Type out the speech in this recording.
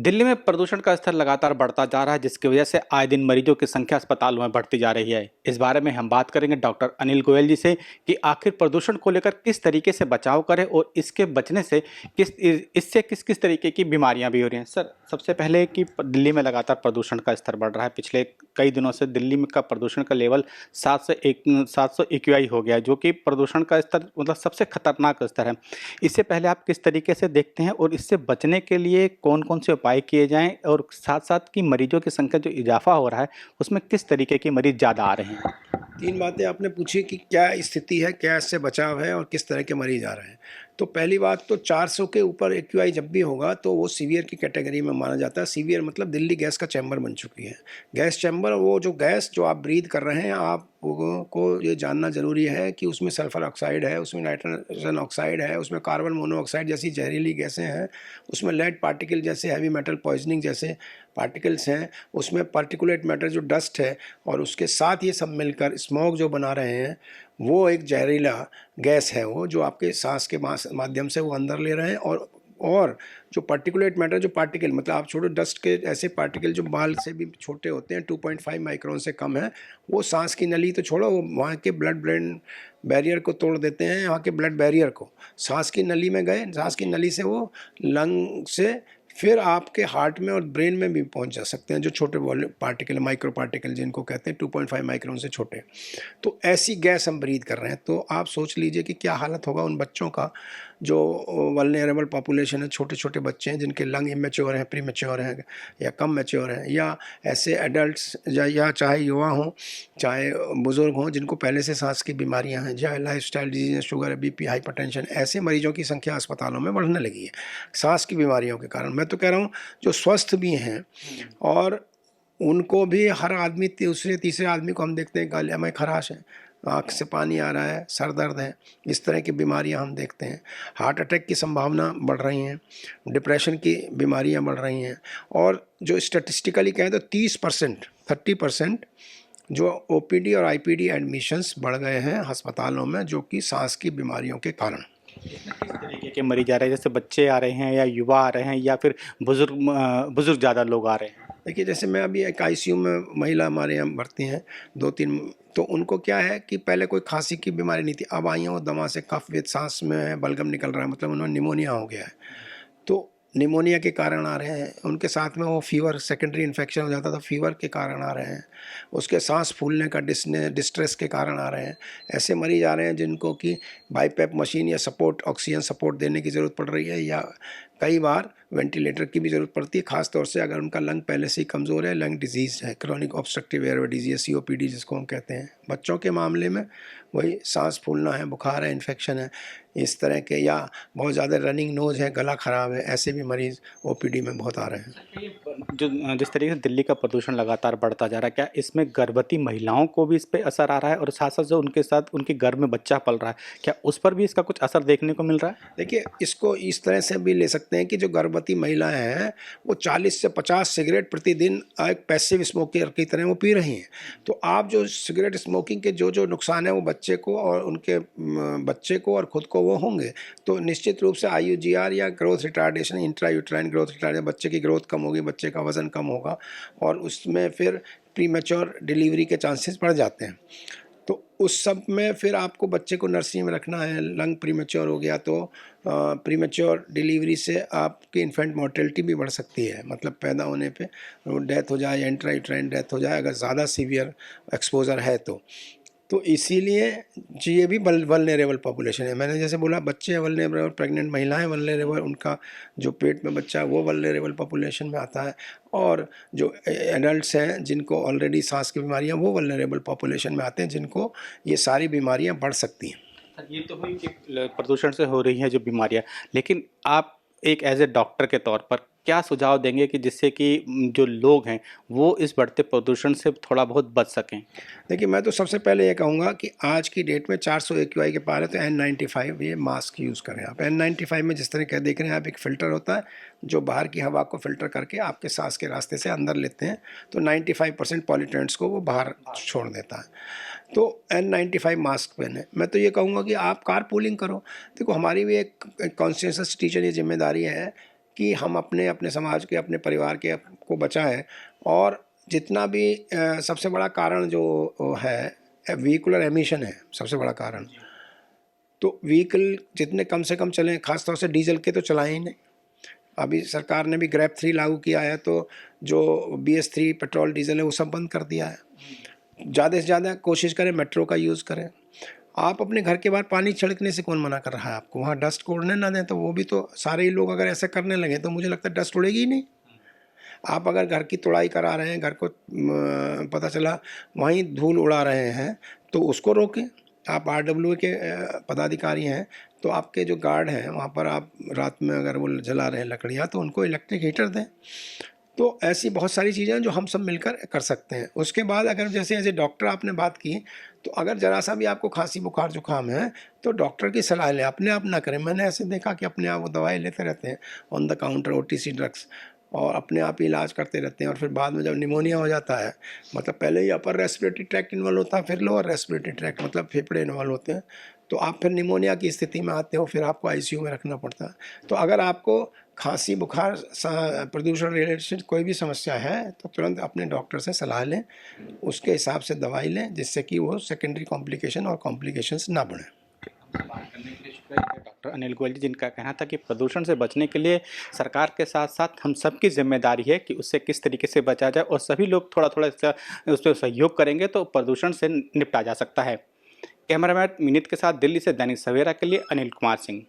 दिल्ली में प्रदूषण का स्तर लगातार बढ़ता जा रहा है, जिसकी वजह से आए दिन मरीजों की संख्या अस्पतालों में बढ़ती जा रही है। इस बारे में हम बात करेंगे डॉक्टर अनिल गोयल जी से कि आखिर प्रदूषण को लेकर किस तरीके से बचाव करें और इसके बचने से इससे किस किस तरीके की बीमारियां भी हो रही हैं। सर, सबसे पहले कि दिल्ली में लगातार प्रदूषण का स्तर बढ़ रहा है। पिछले कई दिनों से दिल्ली में का प्रदूषण का लेवल 700 AQI हो गया है, जो कि प्रदूषण का स्तर मतलब सबसे खतरनाक स्तर है। इससे पहले आप किस तरीके से देखते हैं और इससे बचने के लिए कौन-कौन से उपाय किए जाएँ और साथ-साथ कि मरीजों की संख्या जो इज़ाफ़ा हो रहा है, उसमें किस तरीके के मरीज़ ज़्यादा आ रहे हैं? 3 बातें आपने पूछी कि क्या स्थिति है, क्या इससे बचाव है और किस तरह के मरीज़ आ रहे हैं। तो पहली बात तो 400 के ऊपर एक्यूआई जब भी होगा तो वो सीवियर की कैटेगरी में माना जाता है। सीवियर मतलब दिल्ली गैस का चैम्बर बन चुकी है। गैस चैम्बर वो जो गैस जो आप ब्रीथ कर रहे हैं, आप लोगों को ये जानना ज़रूरी है कि उसमें सल्फ़र ऑक्साइड है, उसमें नाइट्रोजन ऑक्साइड है, उसमें कार्बन मोनोऑक्साइड जैसी जहरीली गैसें हैं, उसमें लेड पार्टिकल जैसे हैवी मेटल पॉइज़निंग जैसे पार्टिकल्स हैं, उसमें पार्टिकुलेट मैटर जो डस्ट है और उसके साथ ये सब मिलकर स्मोक जो बना रहे हैं, वो एक जहरीला गैस है वो जो आपके सांस के माध्यम से वो अंदर ले रहे हैं। और जो पार्टिकुलेट मैटर जो पार्टिकल मतलब आप छोड़ो डस्ट के ऐसे पार्टिकल जो बाल से भी छोटे होते हैं 2.5 माइक्रोन से कम है, वो सांस की नली तो छोड़ो, वो वहाँ के ब्लड ब्रेन बैरियर को तोड़ देते हैं, वहाँ के ब्लड बैरियर को सांस की नली में गए, सांस की नली से वो लंग से फिर आपके हार्ट में और ब्रेन में भी पहुंच जा सकते हैं, जो छोटे पार्टिकल माइक्रो पार्टिकल जिनको कहते हैं 2.5 माइक्रोन से छोटे। तो ऐसी गैस हम ब्रीथ कर रहे हैं, तो आप सोच लीजिए कि क्या हालत होगा उन बच्चों का जो वल्नरेबल पॉपुलेशन है, छोटे छोटे बच्चे हैं जिनके लंग इमेच्योर हैं, प्री मैच्योर हैं या कम मैच्योर हैं, या ऐसे एडल्ट्स या चाहे युवा हों चाहे बुज़ुर्ग हों जिनको पहले से सांस की बीमारियां हैं, चाहे lifestyle disease, sugar, BP, hypertension, ऐसे मरीजों की संख्या अस्पतालों में बढ़ने लगी है सांस की बीमारियों के कारण। मैं तो कह रहा हूँ जो स्वस्थ भी हैं और उनको भी हर आदमी दूसरे तीसरे आदमी को हम देखते हैं गले में खराश है, आँख से पानी आ रहा है, सर दर्द है, इस तरह की बीमारियां हम देखते हैं। हार्ट अटैक की संभावना बढ़ रही हैं, डिप्रेशन की बीमारियां बढ़ रही हैं। और जो स्टैटिस्टिकली कहें तो 30% जो ओपीडी और आईपीडी एडमिशन्स बढ़ गए हैं अस्पतालों में, जो कि सांस की बीमारियों के कारण। इसमें किस तरीके के मरीज आ रहे हैं, जैसे बच्चे आ रहे हैं या युवा आ रहे हैं या फिर बुजुर्ग ज़्यादा लोग आ रहे हैं? देखिए, जैसे मैं अभी एक आईसीयू में महिला हमारे यहाँ भर्ती हैं 2-3, तो उनको क्या है कि पहले कोई खांसी की बीमारी नहीं थी, अब आई हैं वो दमा से कफ विद सांस में बलगम निकल रहा है, मतलब उन्हें निमोनिया हो गया है। तो निमोनिया के कारण आ रहे हैं, उनके साथ में वो फीवर, सेकेंडरी इन्फेक्शन हो जाता था, फीवर के कारण आ रहे हैं, उसके सांस फूलने का डिस्ट्रेस के कारण आ रहे हैं। ऐसे मरीज आ रहे हैं जिनको कि बाईपैप मशीन या सपोर्ट ऑक्सीजन सपोर्ट देने की ज़रूरत पड़ रही है, या कई बार वेंटिलेटर की भी ज़रूरत पड़ती है, खास तौर से अगर उनका लंग पहले से ही कमज़ोर है, लंग डिजीज़ है, chronic obstructive airway disease, COPD जिसको हम कहते हैं। बच्चों के मामले में वही सांस फूलना है, बुखार है, इन्फेक्शन है, इस तरह के, या बहुत ज़्यादा रनिंग नोज़ है, गला ख़राब है, ऐसे भी मरीज़ ओपीडी में बहुत आ रहे हैं। जो जिस तरीके से दिल्ली का प्रदूषण लगातार बढ़ता जा रहा है, क्या इसमें गर्भवती महिलाओं को भी इस पे असर आ रहा है और साथ-साथ जो उनके साथ उनके गर्भ में बच्चा पल रहा है, क्या उस पर भी इसका कुछ असर देखने को मिल रहा है? देखिए, इसको इस तरह से भी ले सकते हैं कि जो गर्भवती महिलाएं हैं वो 40 से 50 सिगरेट प्रतिदिन एक पैसिव स्मोकर की तरह वो पी रही हैं। तो आप जो सिगरेट स्मोकिंग के जो जो नुकसान है वो बच्चे को और उनके बच्चे को और खुद को वो होंगे, तो निश्चित रूप से आईयूजीआर या growth retardation, intrauterine growth retardation, बच्चे की ग्रोथ कम होगी, बच्चे का वजन कम होगा और उसमें फिर प्रीमेच्योर डिलीवरी के चांसेस बढ़ जाते हैं। तो उस सब में फिर आपको बच्चे को नर्सरी में रखना है, लंग प्रीमेच्योर हो गया तो प्रीमेच्योर डिलीवरी से आपकी इन्फेंट मोर्टेलिटी भी बढ़ सकती है, मतलब पैदा होने पे डेथ हो जाए या इंट्रायूट्राइन डेथ हो जाए अगर ज़्यादा सीवियर एक्सपोजर है तो इसीलिए ये भी वल्नरेबल पॉपुलेशन है। मैंने जैसे बोला बच्चे वल्नरेबल, प्रेग्नेंट महिलाएं वल्नरेबल, उनका जो पेट में बच्चा है वो वल्नरेबल पॉपुलेशन में आता है, और जो एडल्ट्स हैं जिनको ऑलरेडी सांस की बीमारियां वो वल्नरेबल पॉपुलेशन में आते हैं, जिनको ये सारी बीमारियां बढ़ सकती हैं। ये तो हुई कि प्रदूषण से हो रही हैं जो बीमारियाँ, लेकिन आप एक एज़ ए डॉक्टर के तौर पर क्या सुझाव देंगे कि जिससे कि जो लोग हैं वो इस बढ़ते प्रदूषण से थोड़ा बहुत बच सकें? देखिए, मैं तो सबसे पहले ये कहूँगा कि आज की डेट में 400 एक्यूआई के पार है तो N95 ये मास्क यूज़ करें आप। N95 में जिस तरह का देख रहे हैं आप, एक फ़िल्टर होता है जो बाहर की हवा को फ़िल्टर करके आपके सांस के रास्ते से अंदर लेते हैं, तो 95% पॉल्यूटेंट्स को वो बाहर छोड़ देता है। तो N95 मास्क पहने। मैं तो ये कहूँगा कि आप कार पूलिंग करो। देखो, हमारी भी एक कॉन्शियस टीचर ये जिम्मेदारी है कि हम अपने अपने समाज के, अपने परिवार के को बचाएं। और जितना भी सबसे बड़ा कारण जो है व्हीकुलर एमिशन है सबसे बड़ा कारण। तो व्हीकल जितने कम से कम चलें, ख़ास तौर से डीजल के तो चलाएं ही नहीं। अभी सरकार ने भी ग्रैप 3 लागू किया है, तो जो BS3 पेट्रोल डीजल है वो सब बंद कर दिया है। ज़्यादा से ज़्यादा कोशिश करें मेट्रो का यूज़ करें। आप अपने घर के बाहर पानी छिड़कने से कौन मना कर रहा है आपको? वहाँ डस्ट को उड़ने ना दें, तो वो भी तो सारे ही लोग अगर ऐसा करने लगे तो मुझे लगता है डस्ट उड़ेगी ही नहीं। आप अगर घर की तुड़ाई करा रहे हैं, घर को पता चला वहीं धूल उड़ा रहे हैं, तो उसको रोकें। आप RWA के पदाधिकारी हैं, तो आपके जो गार्ड हैं वहाँ पर आप रात में अगर वो जला रहे हैं लकड़ियाँ, तो उनको इलेक्ट्रिक हीटर दें। तो ऐसी बहुत सारी चीज़ें हैं जो हम सब मिलकर कर सकते हैं। उसके बाद अगर जैसे एज ए डॉक्टर आपने बात की, तो अगर ज़रा सा भी आपको खांसी बुखार जुकाम है तो डॉक्टर की सलाह लें, अपने आप ना करें। मैंने ऐसे देखा कि अपने आप वो दवाई लेते रहते हैं on the counter, OTC drugs, और अपने आप ही इलाज करते रहते हैं। और फिर बाद में जब निमोनिया हो जाता है, मतलब पहले ही अपर रेस्पिरेटरी ट्रैक्ट इन्वॉल्व होता है, फिर लोअर रेस्पिरेटरी ट्रैक्ट मतलब फेफड़े इन्वॉल्व होते हैं, तो आप फिर निमोनिया की स्थिति में आते हो, फिर आपको ICU में रखना पड़ता है। तो अगर आपको खांसी बुखार प्रदूषण रिलेटेड कोई भी समस्या है तो तुरंत अपने डॉक्टर से सलाह लें, उसके हिसाब से दवाई लें, जिससे कि वो सेकेंडरी कॉम्प्लिकेशन और कॉम्प्लिकेशंस ना बढ़ें। बात करने के लिए शुक्रिया डॉक्टर अनिल गोयल जी, जिनका कहना था कि प्रदूषण से बचने के लिए सरकार के साथ साथ हम सबकी जिम्मेदारी है कि उससे किस तरीके से बचा जाए, और सभी लोग थोड़ा थोड़ा इसका उस पर सहयोग करेंगे तो प्रदूषण से निपटा जा सकता है। कैमरामैन विनीत के साथ दिल्ली से दैनिक सवेरा के लिए अनिल कुमार सिंह।